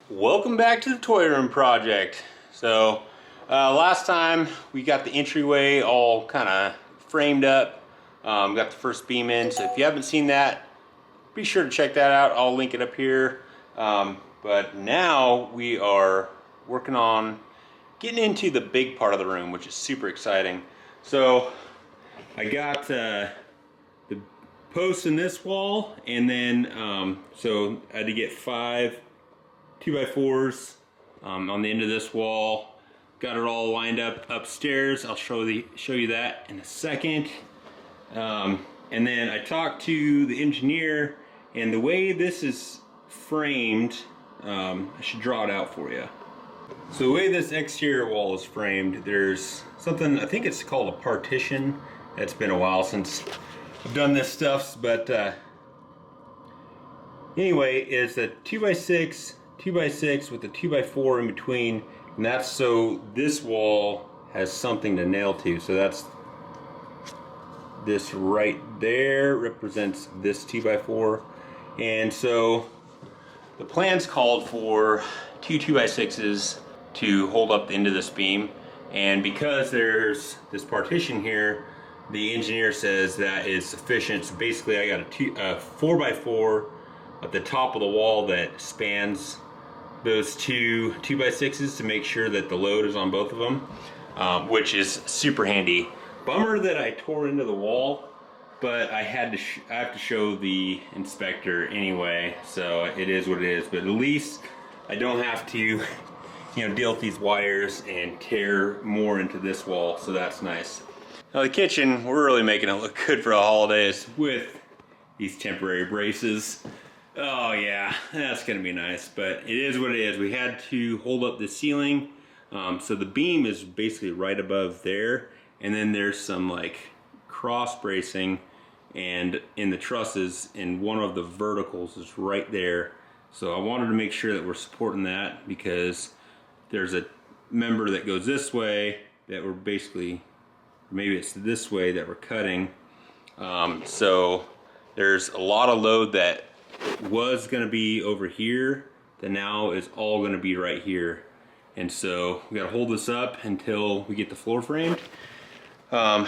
Welcome back to the toy room project. So last time we got the entryway all kind of framed up, got the first beam in. So if you haven't seen that, be sure to check that out. I'll link it up here. But now we are working on getting into the big part of the room, which is super exciting. So I got the posts in this wall, and then so I had to get 5 2x4s on the end of this wall. Got it all lined up upstairs. I'll show you that in a second. And then I talked to the engineer, and the way this is framed, I should draw it out for you. So the way this exterior wall is framed, there's something, I think it's called a partition. It's been a while since I've done this stuff, but anyway, it's a 2x6 with a 2x4 in between, and that's so this wall has something to nail to. So that's this right there represents this 2x4, and so the plans called for 2x6s to hold up the end of this beam, and because there's this partition here, the engineer says that is sufficient. So basically I got a 4x4 at the top of the wall that spans those 2x6s to make sure that the load is on both of them, which is super handy. Bummer that I tore into the wall, but I have to show the inspector anyway, so it is what it is. But at least I don't have to deal with these wires and tear more into this wall, so that's nice. Now the kitchen, we're really making it look good for the holidays with these temporary braces. Oh yeah, that's gonna be nice, but it is what it is. We had to hold up the ceiling, so the beam is basically right above there, and then there's some like cross bracing and in the trusses, and one of the verticals is right there. So I wanted to make sure that we're supporting that, because there's a member that goes this way that we're basically, maybe it's this way that we're cutting. So there's a lot of load that was going to be over here that now is all going to be right here, and so we got to hold this up until we get the floor framed. And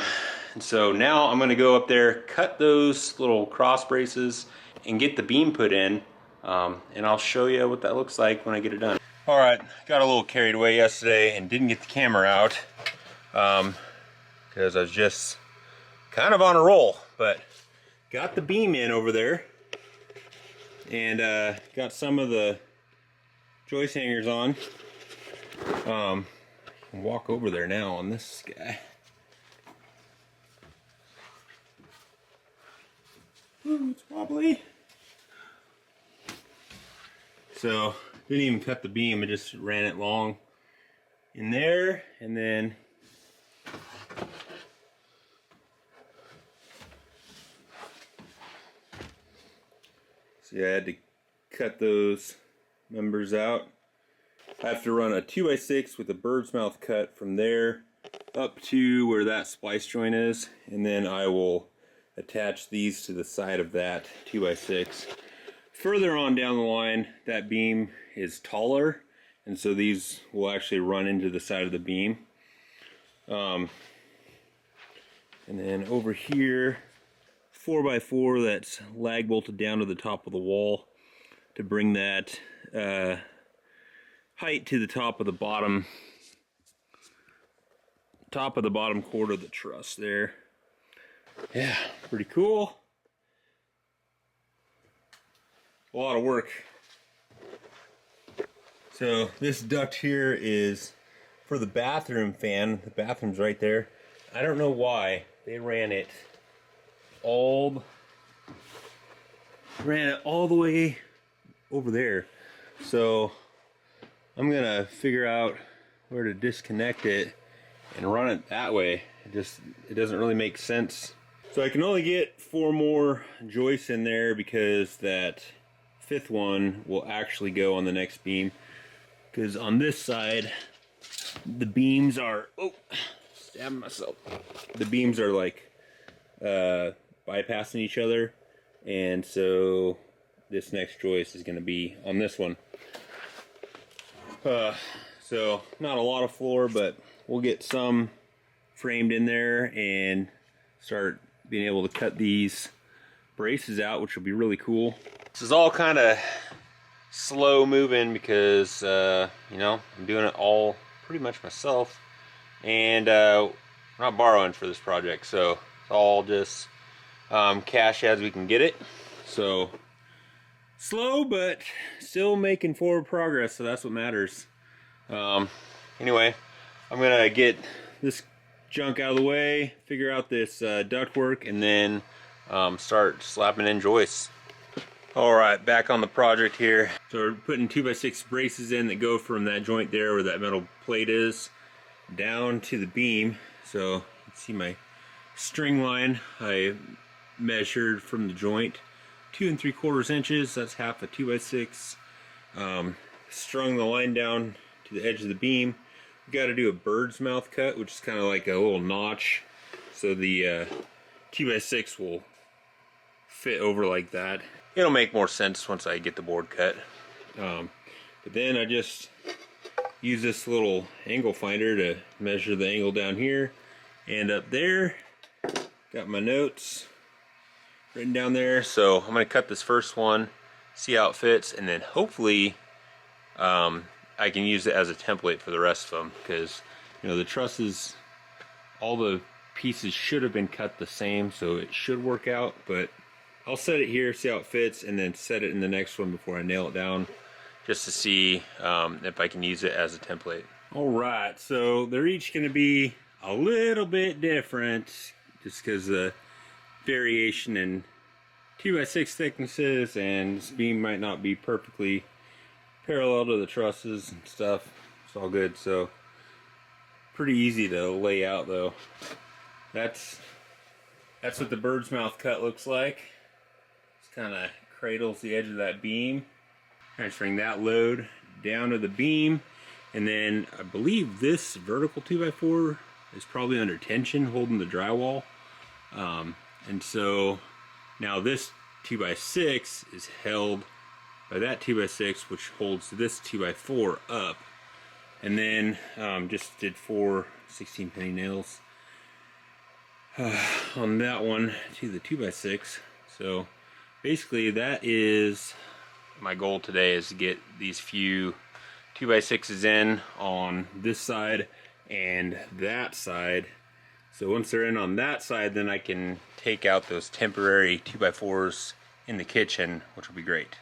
so now I'm going to go up there, cut those little cross braces, and get the beam put in, and I'll show you what that looks like when I get it done. Alright, got a little carried away yesterday and didn't get the camera out because I was just kind of on a roll, but got the beam in over there, and got some of the joist hangers on. I can walk over there now on this guy. Ooh, it's wobbly. So didn't even cut the beam, I just ran it long in there, and then see, I had to cut those members out. I have to run a 2x6 with a bird's mouth cut from there up to where that splice joint is, and then I will attach these to the side of that 2x6. Further on down the line, that beam is taller, and so these will actually run into the side of the beam. And then over here, 4x4 that's lag bolted down to the top of the wall to bring that height to the top of the bottom cord of the truss there. Yeah, pretty cool. A lot of work. So this duct here is for the bathroom fan. The bathroom's right there. I don't know why they ran it all the way over there. So I'm gonna figure out where to disconnect it and run it that way. It doesn't really make sense. So I can only get 4 more joists in there, because that 5th one will actually go on the next beam, because on this side the beams are, oh, stabbing myself. The beams are like bypassing each other, and so this next joist is going to be on this one. So not a lot of floor, but we'll get some framed in there and start being able to cut these braces out, which will be really cool. This is all kind of slow moving because you know, I'm doing it all pretty much myself, and I'm not borrowing for this project, so it's all just cash as we can get it. So slow, but still making forward progress, so that's what matters. Anyway, I'm gonna get this junk out of the way, figure out this ductwork, and then start slapping in joists. Alright, back on the project here. So we're putting 2x6 braces in that go from that joint there where that metal plate is down to the beam. So you can see my string line I measured from the joint, 2 3/4 inches. That's half a 2x6. Strung the line down to the edge of the beam. We got to do a bird's mouth cut, which is kind of like a little notch, so the 2x6 will fit over like that. It'll make more sense once I get the board cut. But then I just use this little angle finder to measure the angle down here and up there. Got my notes written down there. So I'm going to cut this first one, see how it fits, and then hopefully I can use it as a template for the rest of them, because you know the trusses, all the pieces should have been cut the same, so it should work out. But I'll set it here, see how it fits, and then set it in the next one before I nail it down, just to see if I can use it as a template. Alright, so they're each going to be a little bit different, just because the variation in 2x6 thicknesses, and this beam might not be perfectly parallel to the trusses and stuff. It's all good. So pretty easy to lay out though. That's what the bird's mouth cut looks like. It kind of cradles the edge of that beam, transferring that load down to the beam, and then I believe this vertical 2x4 is probably under tension holding the drywall, and so now this 2x6 is held by that 2x6, which holds this 2x4 up. And then just did 4 16-penny nails on that one to the 2x6. So basically that is my goal today, is to get these few 2x6s in on this side and that side. So once they're in on that side, then I can take out those temporary 2x4s in the kitchen, which will be great.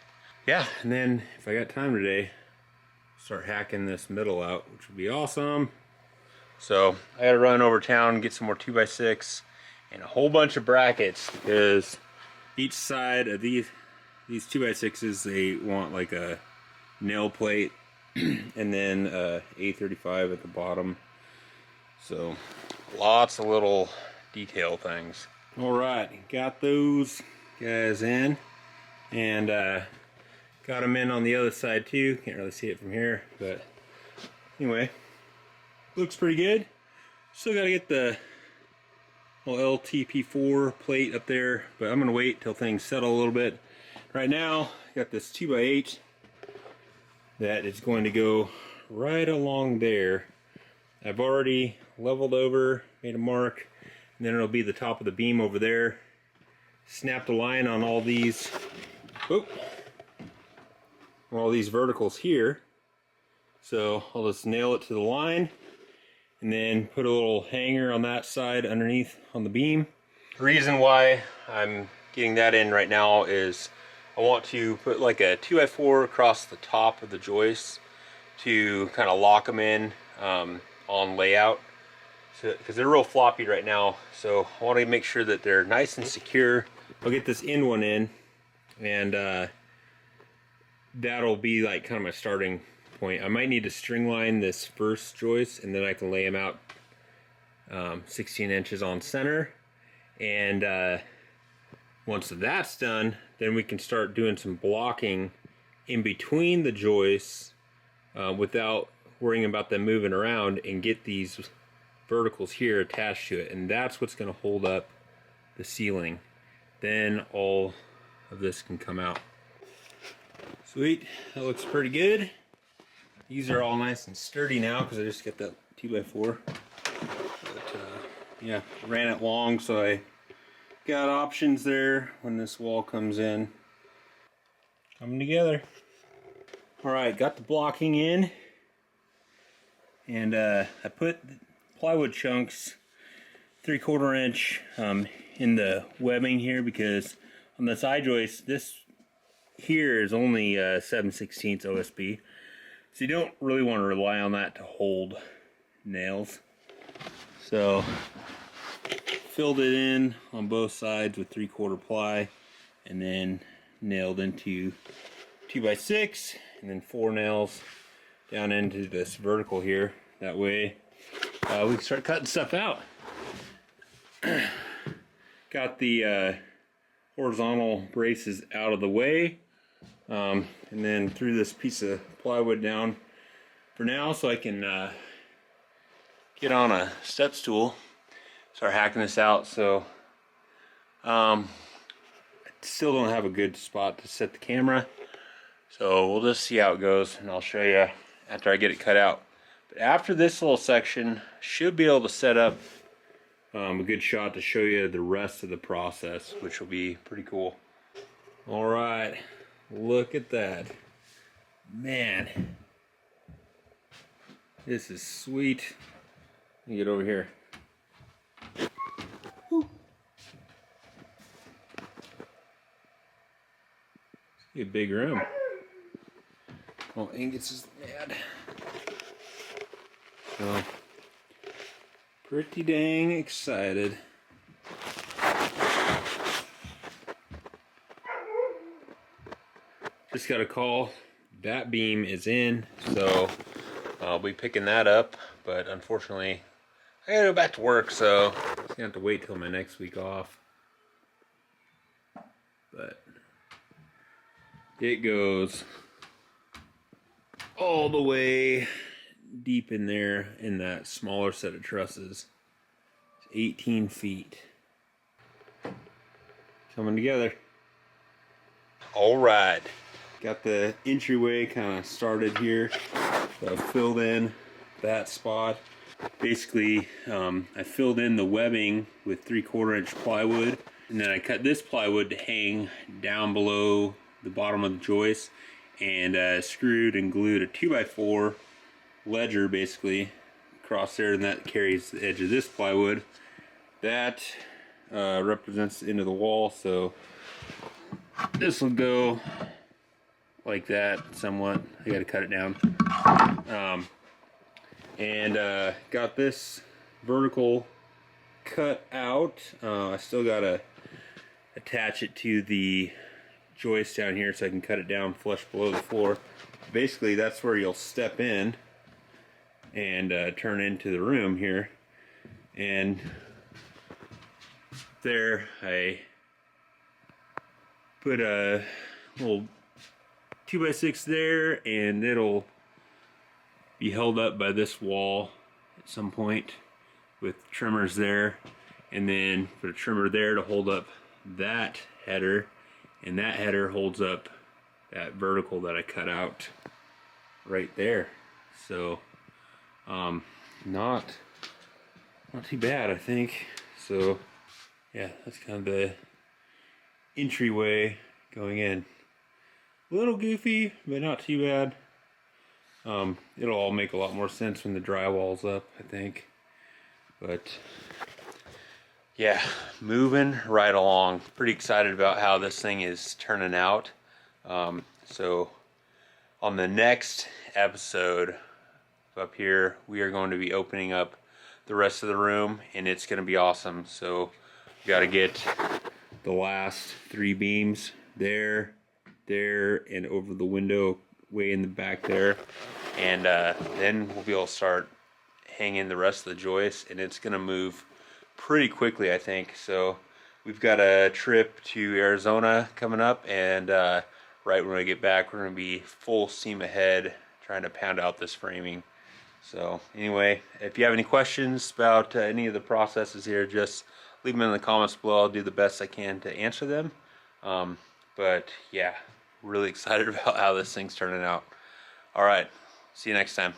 Yeah, and then if I got time today, start hacking this middle out, which would be awesome. So I gotta run over town, get some more 2x6 and a whole bunch of brackets, because each side of these 2x6s, they want like a nail plate and then A35 at the bottom. So lots of little detail things. Alright, got those guys in, and got them in on the other side too. Can't really see it from here, but anyway, looks pretty good. Still got to get the little LTP4 plate up there, but I'm gonna wait till things settle a little bit. Right now, got this 2x8 that is going to go right along there. I've already leveled over, made a mark, and then it'll be the top of the beam over there. Snapped a line on all these. Oop. All these verticals here, so I'll just nail it to the line and then put a little hanger on that side underneath on the beam. The reason why I'm getting that in right now is I want to put like a 2x4 across the top of the joists to kind of lock them in on layout, because they're real floppy right now, so I want to make sure that they're nice and secure. I'll get this end one in, and that'll be like kind of my starting point. I might need to string line this first joist, and then I can lay them out 16 inches on center. And once that's done, then we can start doing some blocking in between the joists without worrying about them moving around, and get these verticals here attached to it. And that's what's going to hold up the ceiling. Then all of this can come out. Sweet, that looks pretty good. These are all nice and sturdy now because I just got that 2x4. But yeah, ran it long, so I got options there when this wall comes in. Coming together. Alright, got the blocking in. And I put plywood chunks 3/4 inch in the webbing here, because on the side joist, this here is only 7/16 OSB. So you don't really want to rely on that to hold nails. So filled it in on both sides with 3/4 ply, and then nailed into 2x6, and then 4 nails down into this vertical here. That way we can start cutting stuff out. Got the horizontal braces out of the way, and then threw this piece of plywood down for now so I can get on a step stool, start hacking this out. So I still don't have a good spot to set the camera, so we'll just see how it goes, and I'll show you after I get it cut out. But after this little section, should be able to set up a good shot to show you the rest of the process, which will be pretty cool. All right, look at that. Man, this is sweet. Let me get over here. Woo. It's a big room. Oh, Angus is mad. So, pretty dang excited. Just got a call. That beam is in, so I'll be picking that up. But unfortunately, I gotta go back to work, so I'm just gonna have to wait till my next week off. But it goes all the way deep in there in that smaller set of trusses. It's 18 feet. Coming together. All right. Got the entryway kind of started here. So I filled in that spot. Basically, I filled in the webbing with 3/4 inch plywood, and then I cut this plywood to hang down below the bottom of the joist, and screwed and glued a 2x4 ledger basically across there, and that carries the edge of this plywood. That represents the end of the wall, so this will go like that somewhat. I gotta cut it down. And got this vertical cut out. I still gotta attach it to the joist down here so I can cut it down flush below the floor. Basically, that's where you'll step in and turn into the room here. And there I put a little 2x6 there, and it'll be held up by this wall at some point with trimmers there, and then put a trimmer there to hold up that header, and that header holds up that vertical that I cut out right there. So not too bad, I think. So yeah, that's kind of the entryway going in. A little goofy, but not too bad. It'll all make a lot more sense when the drywall's up, I think. But yeah, moving right along. Pretty excited about how this thing is turning out. So on the next episode up here, we are going to be opening up the rest of the room, and it's going to be awesome. So we got to get the last 3 beams there, and over the window way in the back there, and then we'll be able to start hanging the rest of the joists, and it's going to move pretty quickly, I think. So we've got a trip to Arizona coming up, and right when I get back, we're going to be full steam ahead trying to pound out this framing. So anyway, if you have any questions about any of the processes here, just leave them in the comments below. I'll do the best I can to answer them. But yeah, really excited about how this thing's turning out. All right, See you next time.